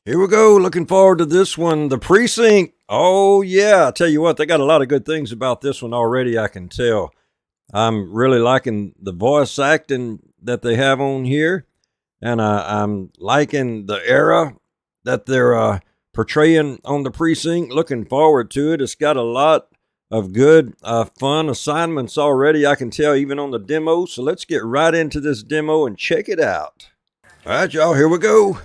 Here we go. Looking forward to this one. The Precinct. Oh, yeah. I tell you what, they got a lot of good things about this one already, I can tell. I'm really liking the voice acting that they have on here. And I'm liking the era that they're portraying on the Precinct. Looking forward to it. It's got a lot of good, fun assignments already, I can tell, even on the demo. So let's get right into this demo and check it out. All right, y'all, here we go.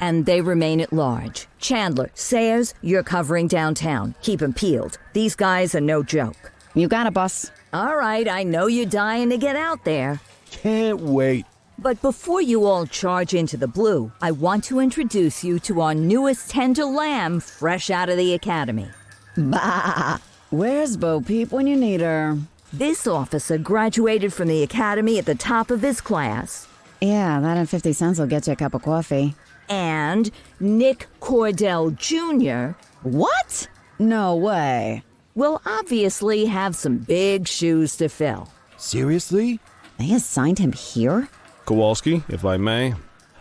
And they remain at large. Chandler, Sayers, you're covering downtown. Keep 'em peeled. These guys are no joke. You got it, boss. All right, I know you're dying to get out there. Can't wait. But before you all charge into the blue, I want to introduce you to our newest tender lamb fresh out of the academy. Bah! Where's Bo Peep when you need her? This officer graduated from the academy at the top of his class. Yeah, that and 50 cents will get you a cup of coffee. And Nick Cordell Jr. What? No way. will obviously have some big shoes to fill. Seriously? They assigned him here? Kowalski, if I may,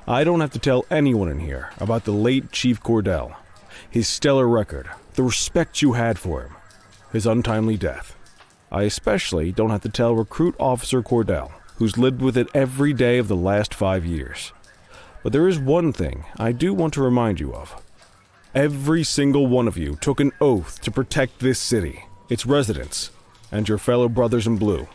I don't have to tell anyone in here about the late Chief Cordell, his stellar record, the respect you had for him, his untimely death. I especially don't have to tell Recruit Officer Cordell, who's lived with it every day of the last 5 years. But there is one thing I do want to remind you of. Every single one of you took an oath to protect this city, its residents, and your fellow brothers in blue.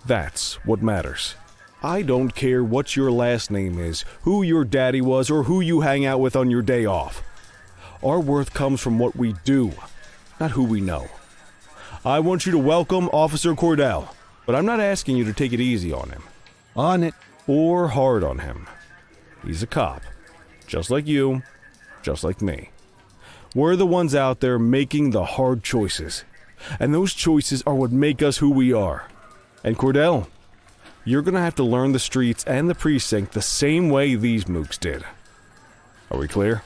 That's what matters. I don't care what your last name is, who your daddy was, or who you hang out with on your day off. Our worth comes from what we do, not who we know. I want you to welcome Officer Cordell, but I'm not asking you to take it easy on him. On it. Or hard on him. He's a cop, just like you, just like me. We're the ones out there making the hard choices, and those choices are what make us who we are. And Cordell, you're gonna have to learn the streets and the precinct the same way these mooks did. Are we clear?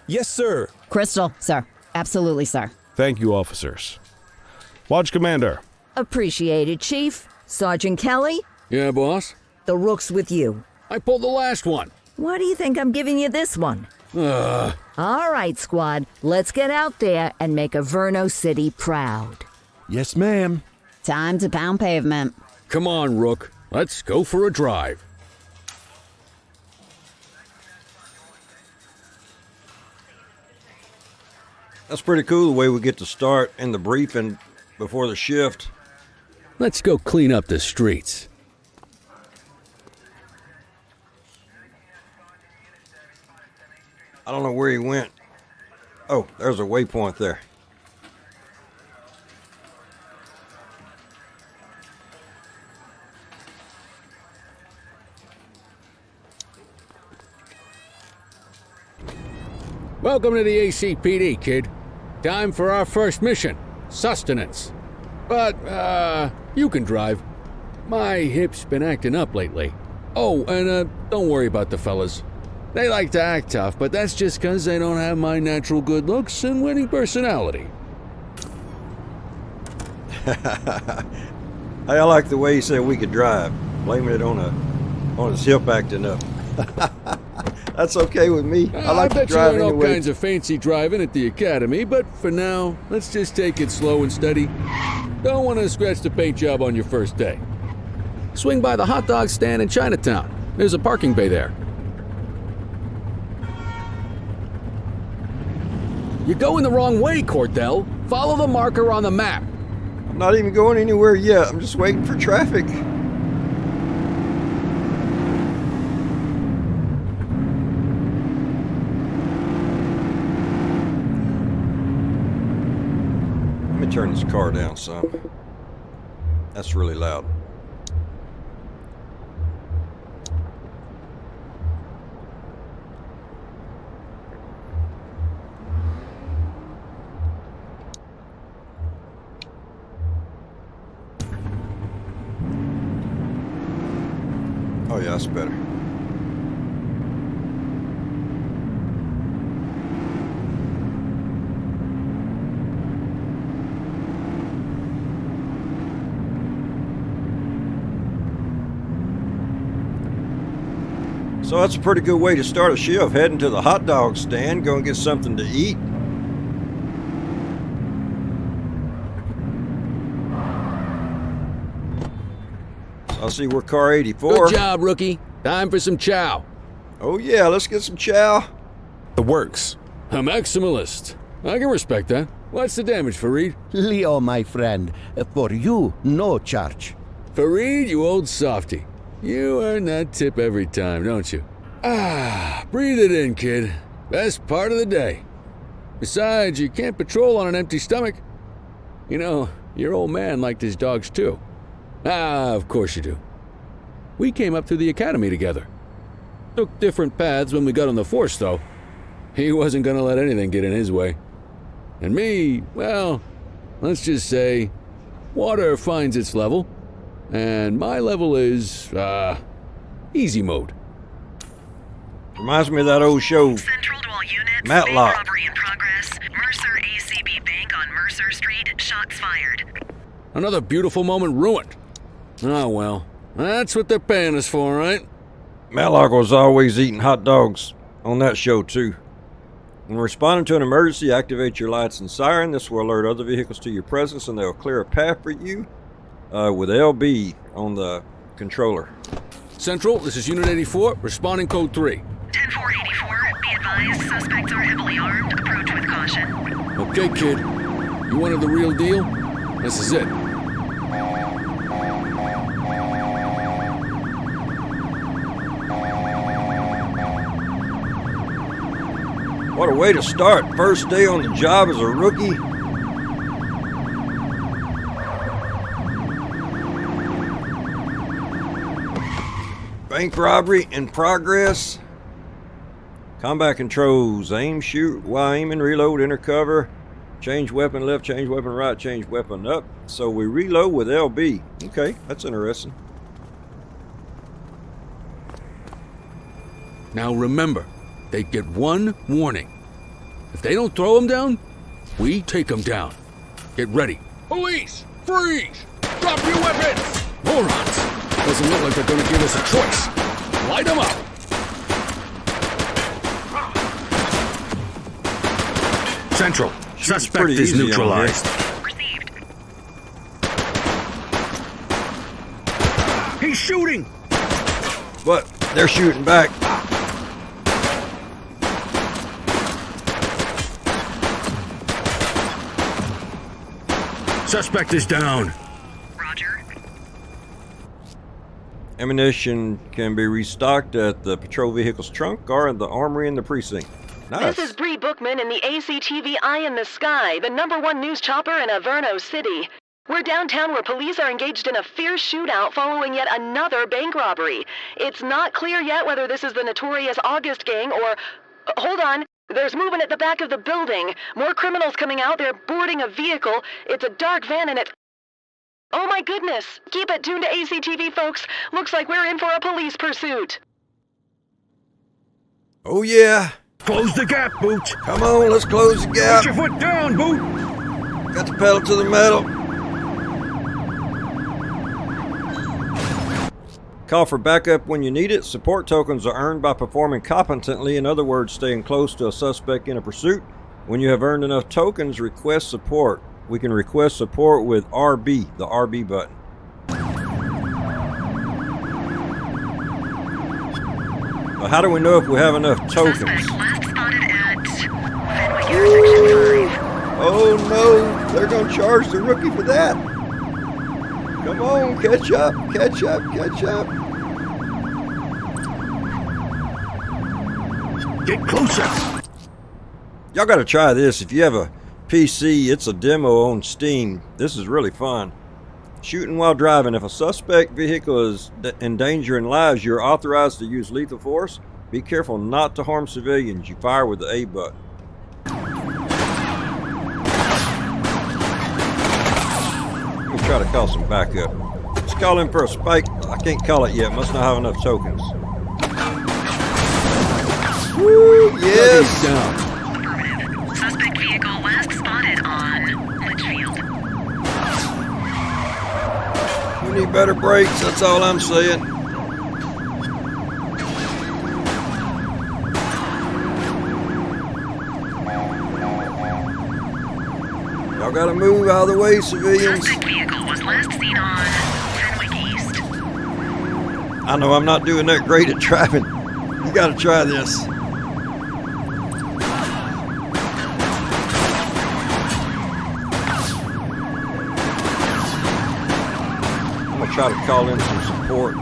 Yes, sir. Crystal, sir. Absolutely, sir. Thank you, officers. Watch Commander. Appreciated, Chief. Sergeant Kelly, Yeah, boss? the rook's with you. I pulled the last one. Why do you think I'm giving you this one? All right, squad, let's get out there and make Averno City proud. Yes, ma'am. Time to pound pavement. Come on, Rook. Let's go for a drive. That's pretty cool the way we get to start in the briefing before the shift. Let's go clean up the streets. I don't know where he went. Oh, there's a waypoint there. Welcome to the ACPD, kid. Time for our first mission, sustenance. But, you can drive. My hip's been acting up lately. Oh, and, don't worry about the fellas. They like to act tough, but that's just 'cause they don't have my natural good looks and winning personality. I like the way he said we could drive, blaming it on his hip acting up. That's okay with me. I like to bet you drive learn all anyway. kinds of fancy driving at the academy, but for now, let's just take it slow and steady. Don't want to scratch the paint job on your first day. Swing by the hot dog stand in Chinatown. There's a parking bay there. You're going the wrong way, Cordell. Follow the marker on the map. I'm not even going anywhere yet. I'm just waiting for traffic. Let me turn this car down some. That's really loud. Oh yeah, that's better. So that's a pretty good way to start a shift. Heading to the hot dog stand, go and get something to eat. I'll see we're car 84. Good job, rookie. Time for some chow. Oh yeah, let's get some chow. The works. A maximalist. I can respect that. What's the damage, Fareed? Leo, my friend, for you, no charge. Fareed, you old softy. You earn that tip every time, don't you? Ah, breathe it in, kid. Best part of the day. Besides, you can't patrol on an empty stomach. You know, your old man liked his dogs too. Ah, of course you do. We came up through the academy together. Took different paths when we got on the force, though. He wasn't gonna let anything get in his way. And me, well, let's just say, water finds its level, and my level is, easy mode. Reminds me of that old show, Central to all units. Matlock. Bank robbery in progress. Mercer ACB Bank on Mercer Street. Shots fired. Another beautiful moment ruined. Oh well, that's what they're paying us for, right? Matlock was always eating hot dogs on that show too. When responding to an emergency, activate your lights and siren. This will alert other vehicles to your presence and they'll clear a path for you with LB on the controller. Central, this is Unit 84, responding code 3. 10-484. Be advised, suspects are heavily armed. Approach with caution. Okay, kid. You wanted the real deal? This is it. What a way to start. First day on the job as a rookie. Bank robbery in progress. Combat controls. Aim, shoot, while aiming, reload, enter cover. Change weapon left, change weapon right, change weapon up. So we reload with LB. Okay, that's interesting. Now remember, they get one warning. If they don't throw them down, we take them down. Get ready. Police! Freeze! Drop your weapons! Morons! Doesn't look like they're gonna give us a choice. Light them up! Central, suspect pretty is easy on neutralized. Received. He's shooting! But they're shooting back. Suspect is down. Roger. Ammunition can be restocked at the patrol vehicle's trunk or in the armory in the precinct. Nice. This is Bree Bookman in the ACTV Eye in the Sky, the #1 news chopper in Averno City. We're downtown where police are engaged in a fierce shootout following yet another bank robbery. It's not clear yet whether this is the notorious August gang or... hold on. There's movement at the back of the building. More criminals coming out. They're boarding a vehicle. It's a dark van and it's... oh my goodness! Keep it tuned to ACTV, folks. Looks like we're in for a police pursuit. Oh yeah. Close the gap, Boot. Come on, let's close the gap. Put your foot down, Boot. Got the pedal to the metal. Call for backup when you need it. Support tokens are earned by performing competently. In other words, staying close to a suspect in a pursuit. When you have earned enough tokens, request support. We can request support with RB, the RB button. But how do we know if we have enough tokens? Suspect last spotted at Fenwick Intersection 5. Oh no, they're gonna charge the rookie for that. Come on, catch up, catch up, catch up. Get closer. Y'all gotta try this. If you have a PC, it's a demo on Steam. This is really fun. Shooting while driving. If a suspect vehicle is endangering lives, you're authorized to use lethal force. Be careful not to harm civilians. You fire with the A button. Let me try to call some backup. Let's call in for a spike. I can't call it yet. Must not have enough tokens. Woo, yes! Down. Affirmative. Suspect vehicle last spotted on Litchfield. We need better brakes, that's all I'm saying. Y'all gotta move out of the way, civilians. Suspect vehicle was last seen on Fenwick East. I know I'm not doing that great at driving. You gotta try this. I'm gonna try to call in some support.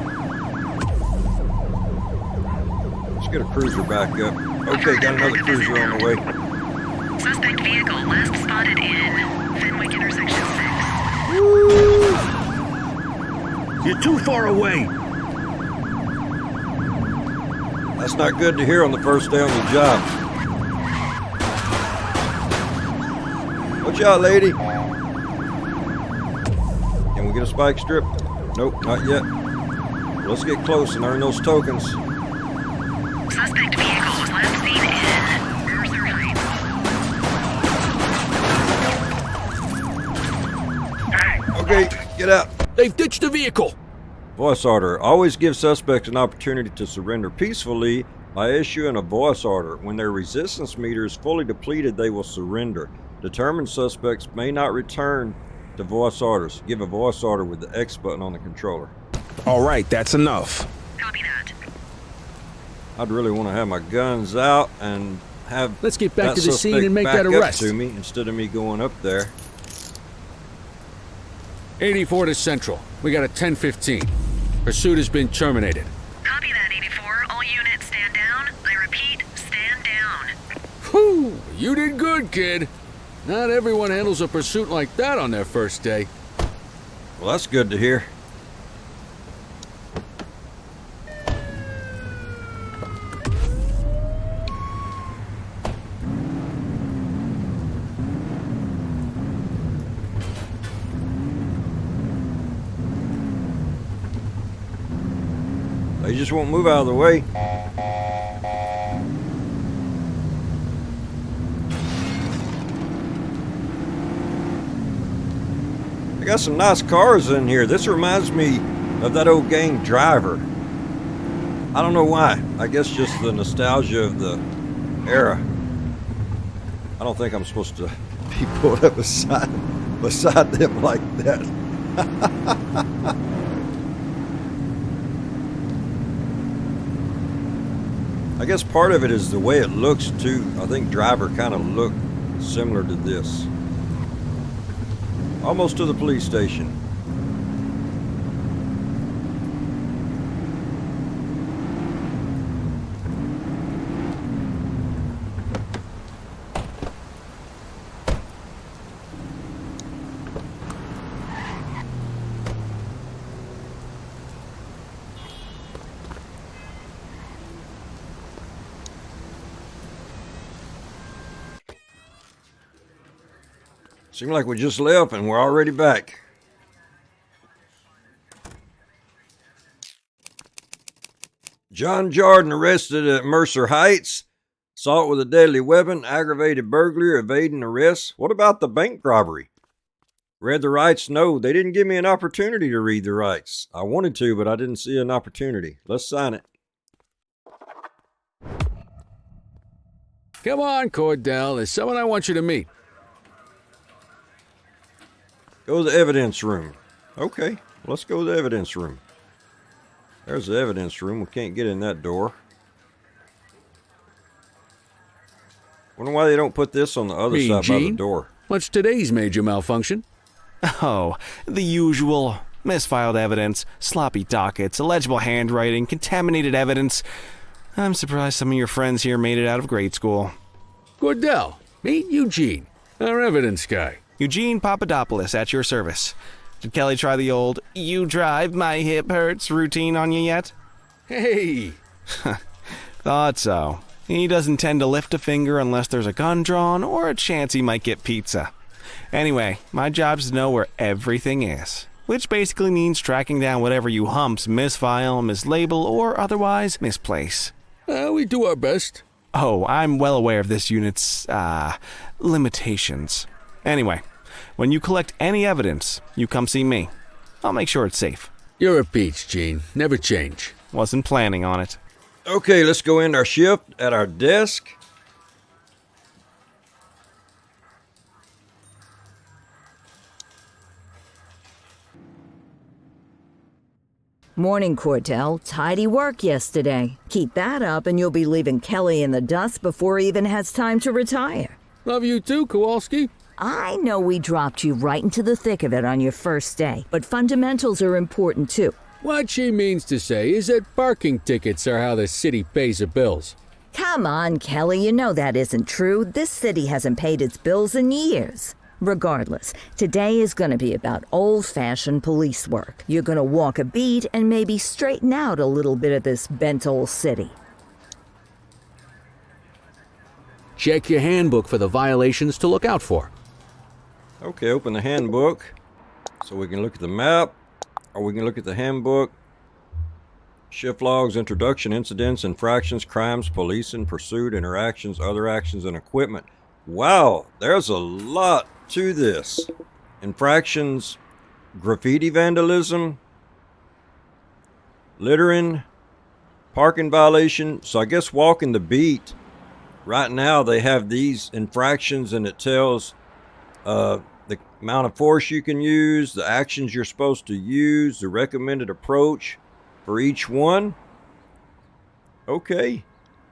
Let's get a cruiser back up. Okay, got another cruiser on the way. Suspect vehicle last spotted in Fenwick intersection 6. Woo! You're too far away. That's not good to hear on the first day on the job. Watch out, lady. Can we get a spike strip? Nope, not yet. Let's get close and earn those tokens. Suspect vehicle was last seen in Mercer Heights. Okay, get out. They've ditched the vehicle. Voice order. Always give suspects an opportunity to surrender peacefully by issuing a voice order. When their resistance meter is fully depleted, they will surrender. Determined suspects may not return to voice orders. Give a voice order with the X button on the controller. All right, that's enough. Copy that. I'd really want to have my guns out and have Let's get back that to the scene suspect and make back that up arrest. to me instead of me going up there. 84 to Central. We got a 10:15. Pursuit has been terminated. Copy that, 84. All units stand down. I repeat, stand down. Whew, you did good, kid. Not everyone handles a pursuit like that on their first day. Well, that's good to hear. They just won't move out of the way. They got some nice cars in here. This reminds me of that old gang Driver. I don't know why. I guess just the nostalgia of the era. I don't think I'm supposed to be pulled up beside them like that. I guess part of it is the way it looks too. I think Driver kind of looked similar to this. Almost to the police station. Seems like we just left and we're already back. John Jordan arrested at Mercer Heights. Assault with a deadly weapon, aggravated burglary, evading arrest. What about the bank robbery? Read the rights? No, they didn't give me an opportunity to read the rights. I wanted to, but I didn't see an opportunity. Let's sign it. Come on, Cordell. There's someone I want you to meet. Go to the evidence room. Okay, let's go to the evidence room. There's the evidence room. We can't get in that door. Wonder why they don't put this on the other Me, side by the Gene? door. What's today's major malfunction? Oh, the usual. Misfiled evidence, sloppy dockets, illegible handwriting, contaminated evidence. I'm surprised some of your friends here made it out of grade school. Cordell, meet Eugene, our evidence guy. Eugene Papadopoulos at your service. Did Kelly try the old, you drive, my hip hurts routine on you yet? Hey! Thought so. He doesn't tend to lift a finger unless there's a gun drawn or a chance he might get pizza. Anyway, my job's to know where everything is, which basically means tracking down whatever you humps misfile, mislabel, or otherwise misplace. We do our best. Oh, I'm well aware of this unit's, limitations. Anyway, when you collect any evidence, you come see me. I'll make sure it's safe. You're a peach, Gene. Never change. Wasn't planning on it. Okay, let's go into our shift at our desk. Morning, Cordell. Tidy work yesterday. Keep that up and you'll be leaving Kelly in the dust before he even has time to retire. Love you too, Kowalski. I know we dropped you right into the thick of it on your first day, but fundamentals are important too. What she means to say is that parking tickets are how the city pays the bills. Come on, Kelly, you know that isn't true. This city hasn't paid its bills in years. Regardless, today is going to be about old-fashioned police work. You're going to walk a beat and maybe straighten out a little bit of this bent old city. Check your handbook for the violations to look out for. Okay, open the handbook so we can look at the map, or we can look at the handbook. Shift logs, introduction, incidents, infractions, crimes, police and pursuit, interactions, other actions, and equipment. Wow, there's a lot to this. Infractions, graffiti vandalism, littering, parking violation. So I guess walking the beat. Right now they have these infractions and it tells the amount of force you can use, the actions you're supposed to use, the recommended approach for each one. Okay,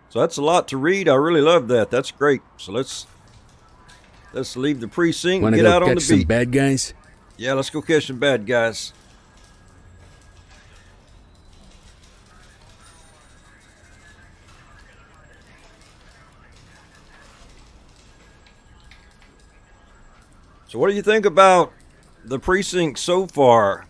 so that's a lot to read. I really love that. That's great. So let's leave the precinct and get out on the beat. Wanna go catch some bad guys? Yeah, let's go catch some bad guys. So what do you think about the precinct so far?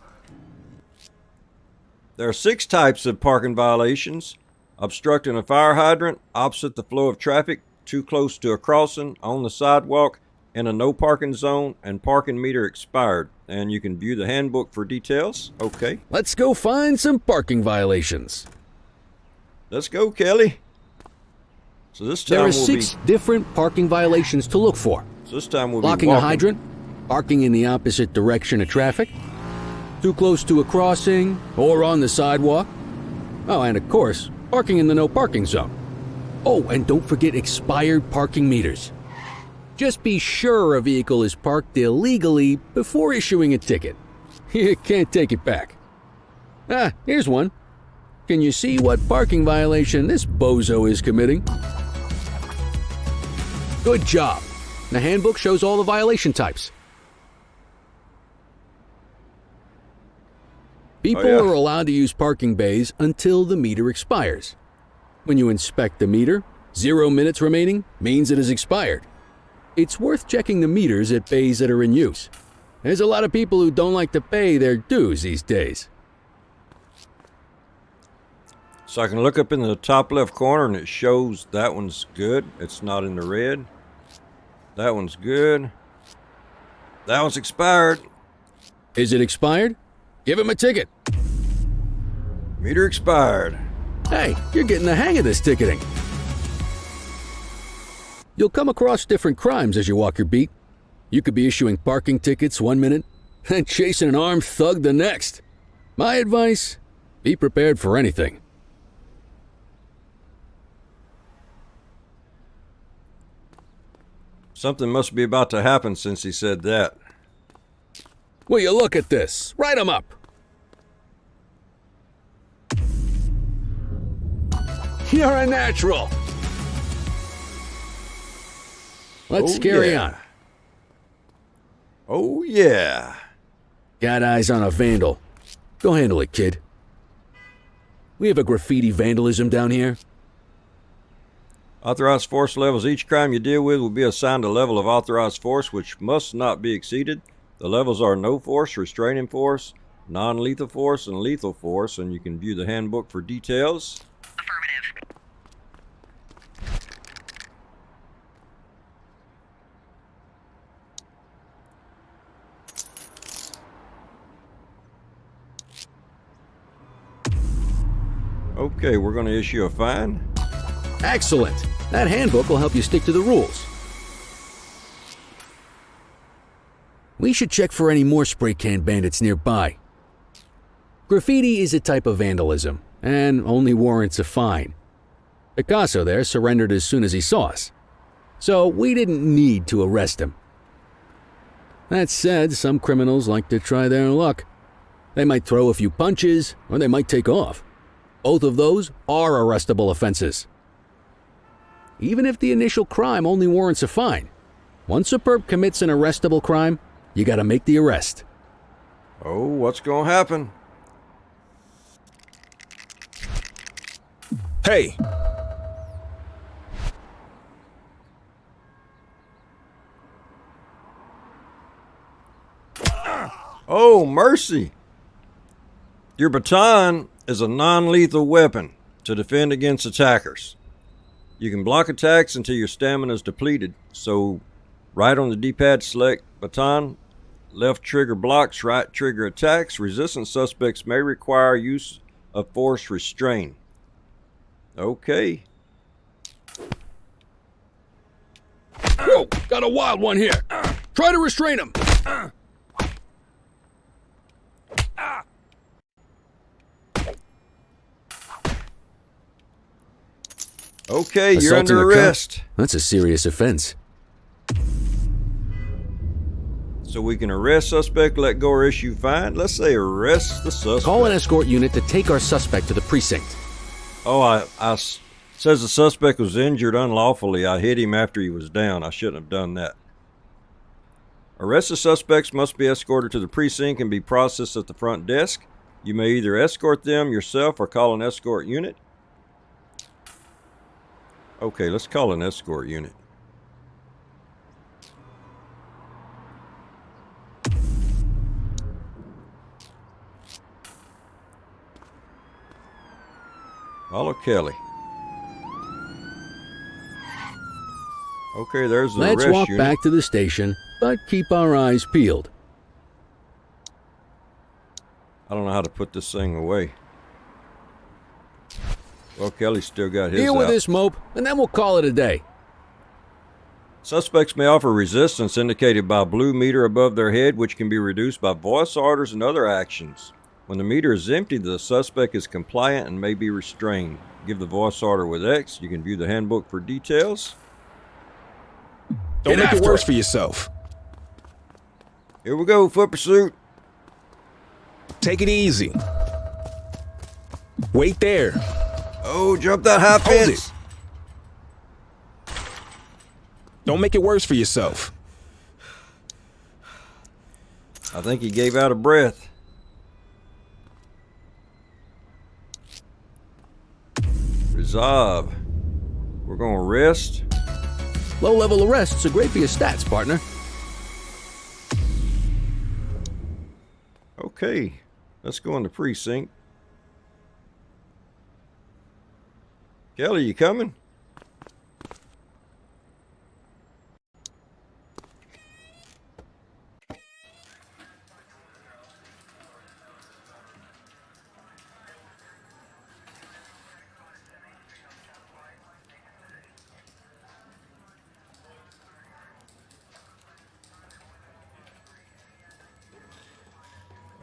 There are 6 types of parking violations: obstructing a fire hydrant, opposite the flow of traffic, too close to a crossing, on the sidewalk, in a no parking zone, and parking meter expired. And you can view the handbook for details. Okay. Let's go find some parking violations. Let's go, Kelly. So this time there are 6 different parking violations to look for. So this time we'll blocking be a hydrant, parking in the opposite direction of traffic, too close to a crossing or on the sidewalk. Oh, and of course, parking in the no parking zone. Oh, and don't forget expired parking meters. Just be sure a vehicle is parked illegally before issuing a ticket. You can't take it back. Ah, here's one. Can you see what parking violation this bozo is committing? Good job. The handbook shows all the violation types. People are allowed to use parking bays until the meter expires. When you inspect the meter, 0 minutes remaining means it is expired. It's worth checking the meters at bays that are in use. There's a lot of people who don't like to pay their dues these days. So I can look up in the top left corner and it shows that one's good. It's not in the red. That one's good. That one's expired. Is it expired? Give him a ticket. Meter expired. Hey, you're getting the hang of this ticketing. You'll come across different crimes as you walk your beat. You could be issuing parking tickets 1 minute and chasing an armed thug the next. My advice, be prepared for anything. Something must be about to happen since he said that. Will you look at this? Write 'em up. You're a natural. Let's carry on. Oh, yeah. Got eyes on a vandal. Go handle it, kid. We have a graffiti vandalism down here. Authorized force levels. Each crime you deal with will be assigned a level of authorized force which must not be exceeded. The levels are no force, restraining force, non-lethal force, and lethal force, and you can view the handbook for details. Affirmative. Okay, we're going to issue a fine. Excellent. That handbook will help you stick to the rules. We should check for any more spray can bandits nearby. Graffiti is a type of vandalism and only warrants a fine. Picasso there surrendered as soon as he saw us, so we didn't need to arrest him. That said, some criminals like to try their luck. They might throw a few punches, or they might take off. Both of those are arrestable offenses. Even if the initial crime only warrants a fine, once a perp commits an arrestable crime, you gotta make the arrest. Oh, what's gonna happen? Hey! Oh, mercy! Your baton is a non-lethal weapon to defend against attackers. You can block attacks until your stamina is depleted, so right on the D-pad select baton, left trigger blocks, right trigger attacks. Resistant suspects may require use of force restraint. Okay. Whoa, got a wild one here. Try to restrain him. Okay, you're Assaulting under a cop? arrest. That's a serious offense. So we can arrest suspect, let go, or issue fine. Let's say arrest the suspect. Call an escort unit to take our suspect to the precinct. Oh, says the suspect was injured unlawfully. I hit him after he was down. I shouldn't have done that. Arrested suspects must be escorted to the precinct and be processed at the front desk. You may either escort them yourself or call an escort unit. Okay, let's call an escort unit. Follow Kelly. Okay, there's the Let's arrest walk unit. back to the station, but keep our eyes peeled. I don't know how to put this thing away. Well, Kelly's still got his Deal with out. this mope, and then we'll call it a day. Suspects may offer resistance indicated by a blue meter above their head, which can be reduced by voice orders and other actions. When the meter is empty, the suspect is compliant and may be restrained. Give the voice order with X. You can view the handbook for details. Don't make it worse for yourself. Here we go, foot pursuit. Take it easy. Wait there. Oh, jump that high Hold fence. it. Don't make it worse for yourself. I think he gave out a breath. Resolve. We're going to rest. Low-level arrests are great for your stats, partner. Okay, let's go in the precinct. Kelly, you coming?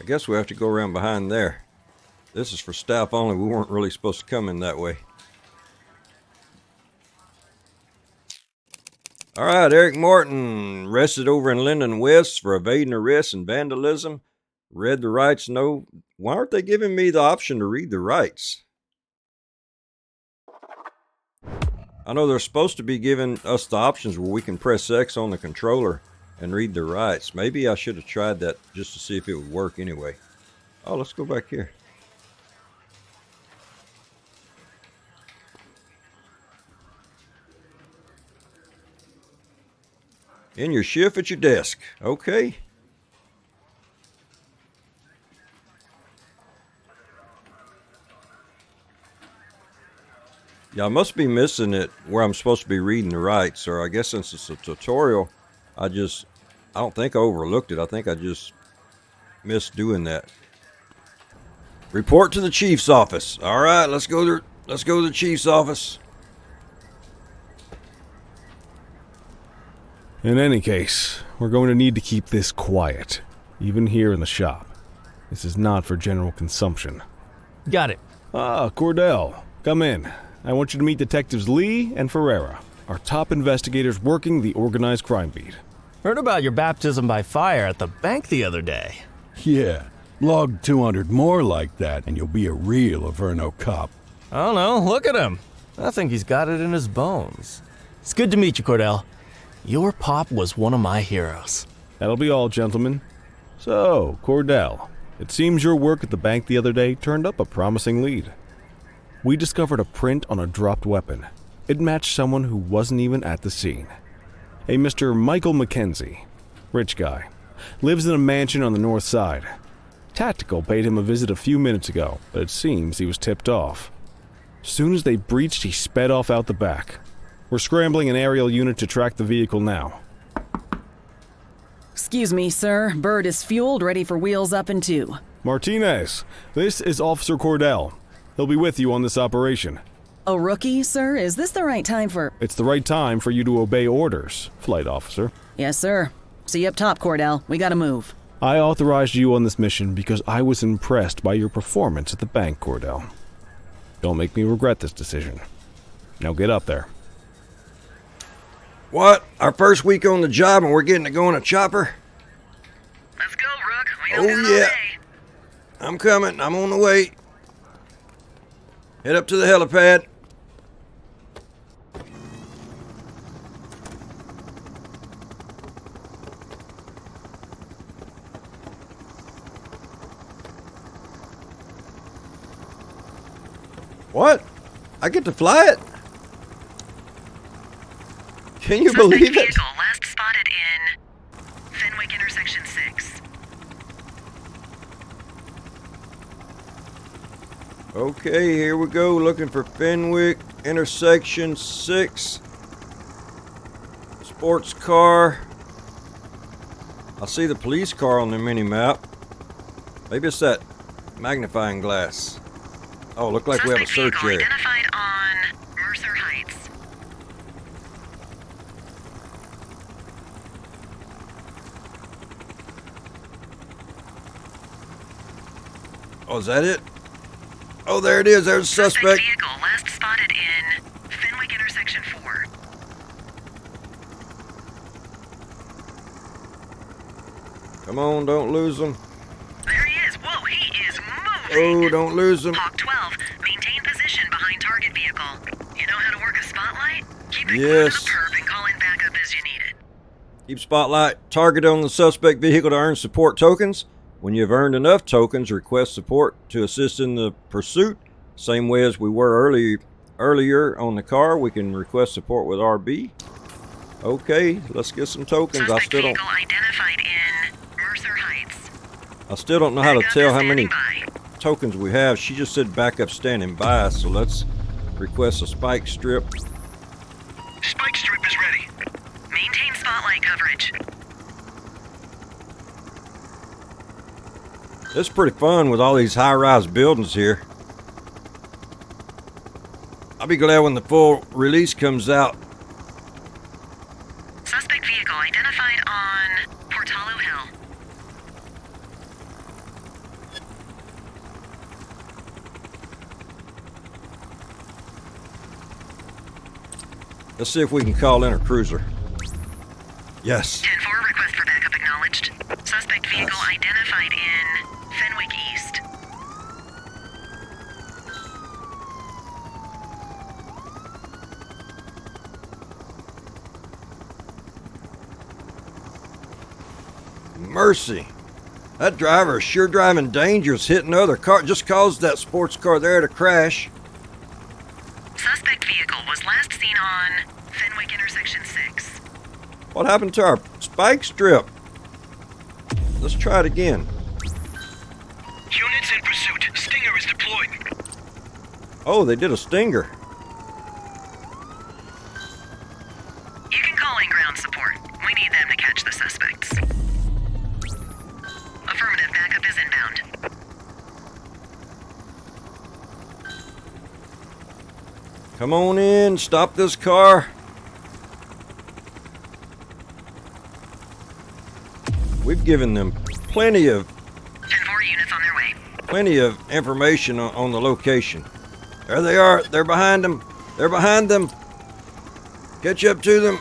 I guess we have to go around behind there. This is for staff only. We weren't really supposed to come in that way. All right, Eric Morton, arrested over in Linden West for evading arrest and vandalism. Read the rights. No, why aren't they giving me the option to read the rights? I know they're supposed to be giving us the options where we can press X on the controller and read the rights. Maybe I should have tried that just to see if it would work anyway. Oh, let's go back here. In your shift at your desk. Okay. Yeah, I must be missing it where I'm supposed to be reading the rights, or I guess since it's a tutorial, I don't think I overlooked it. I think I just missed doing that. Report to the chief's office. All right, let's go to the chief's office. In any case, we're going to need to keep this quiet, even here in the shop. This is not for general consumption. Got it. Ah, Cordell, come in. I want you to meet Detectives Lee and Ferreira, our top investigators working the organized crime beat. Heard about your baptism by fire at the bank the other day. Yeah, Log 200 more like that, and you'll be a real Averno cop. I don't know, look at him. I think he's got it in his bones. It's good to meet you, Cordell. Your pop was one of my heroes. That'll be all, gentlemen. So, Cordell, it seems your work at the bank the other day turned up a promising lead. We discovered a print on a dropped weapon. It matched someone who wasn't even at the scene. A Mr. Michael Mackenzie, rich guy, lives in a mansion on the north side. Tactical paid him a visit a few minutes ago, but it seems he was tipped off. Soon as they breached, he sped off out the back. We're scrambling an aerial unit to track the vehicle now. Excuse me, sir. Bird is fueled, ready for wheels up in 2. Martinez, this is Officer Cordell. He'll be with you on this operation. A rookie, sir? Is this the right time for... It's the right time for you to obey orders, flight officer. Yes, sir. See you up top, Cordell. We gotta move. I authorized you on this mission because I was impressed by your performance at the bank, Cordell. Don't make me regret this decision. Now get up there. What? Our first week on the job and we're getting to go in a chopper? Let's go, Rook. We don't got all Yeah. day. I'm coming. I'm on the way. Head up to the helipad. What? I get to fly it? Can you believe it? Vehicle last spotted in Fenwick intersection 6. Okay, here we go. Looking for Fenwick intersection 6. Sports car. I see the police car on the mini map. Maybe it's that magnifying glass. Oh, look like we have a search vehicle area. identified on Mercer Heights. Oh, is that it? Oh, there it is. There's a suspect. Vehicle last spotted in Fenwick intersection 4. Come on, don't lose him. There he is. Whoa, he is moving. Oh, don't lose him. Hawk 12, maintain position behind target vehicle. You know how to work a spotlight? Keep it Yes. close to the perp and call in backup as you need it. Keep spotlight targeted on the suspect vehicle to earn support tokens. When you've earned enough tokens, request support to assist in the pursuit. Same way as we were earlier on the car, we can request support with RB. Okay, let's get some tokens. Suspect vehicle identified in Mercer Heights. I still don't know how to Backup tell is how many standing by. tokens we have. She just said backup standing by, so let's request a spike strip. Spike strip is ready. Maintain spotlight coverage. It's pretty fun with all these high-rise buildings here. I'll be glad when the full release comes out. Suspect vehicle identified on Portalo Hill. Let's see if we can call in a cruiser. Yes. 10-4, request for backup acknowledged. Suspect vehicle identified in Fenwick East. Mercy. That driver is sure driving dangerous, hitting other car. Just caused that sports car there to crash. Suspect vehicle was last seen on Fenwick intersection 6. What happened to our spike strip? Let's try it again. Units in pursuit. Stinger is deployed. Oh, they did a stinger. You can call in ground support. We need them to catch the suspects. Affirmative, backup is inbound. Come on in, stop this car. We've given them plenty of 10-4 units on their way. plenty of information on the location. There they are. They're behind them. They're behind them. Catch up to them.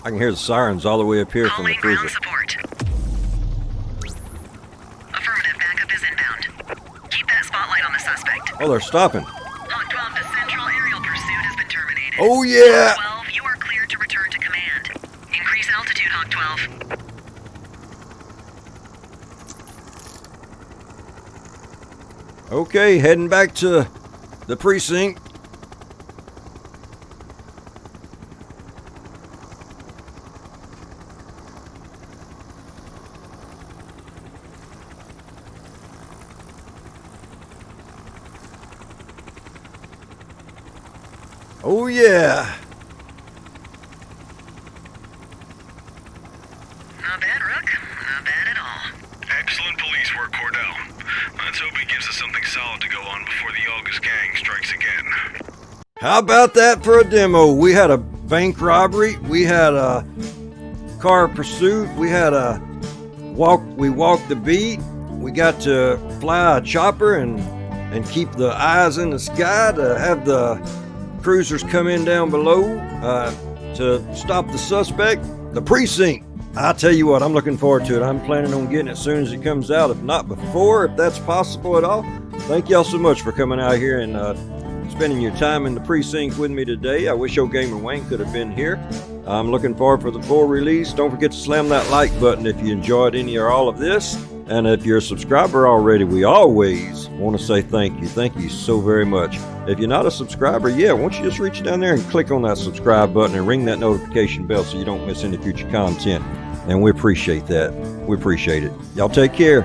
I can hear the sirens all the way up here from the Calling ground cruiser. support. Affirmative, backup is inbound. Keep that spotlight on the suspect. Oh, they're stopping. Hawk 12 to Central, aerial pursuit has been terminated. Oh, yeah. Hawk 12, you are cleared to return to command. Increase altitude, Hawk 12. Okay, heading back to the precinct. Oh, yeah. Not bad, Rook. Not bad at all. Excellent police work, Cordell. Let's hope he gives us something solid to go on before the August gang strikes again. How about that for a demo? We had a bank robbery. We had a car pursuit. We had a walk. We walked the beat. We got to fly a chopper and keep the eyes in the sky to have the cruisers come in down below to stop the suspect. The precinct. I tell you what, I'm looking forward to it. I'm planning on getting it as soon as it comes out, if not before, if that's possible at all. Thank y'all so much for coming out here and spending your time in the precinct with me today. I wish old Gamer Wayne could have been here. I'm looking forward for the full release. Don't forget to slam that like button if you enjoyed any or all of this. And if you're a subscriber already, we always want to say thank you. Thank you so very much. If you're not a subscriber, won't you just reach down there and click on that subscribe button and ring that notification bell so you don't miss any future content. And we appreciate that. We appreciate it. Y'all take care.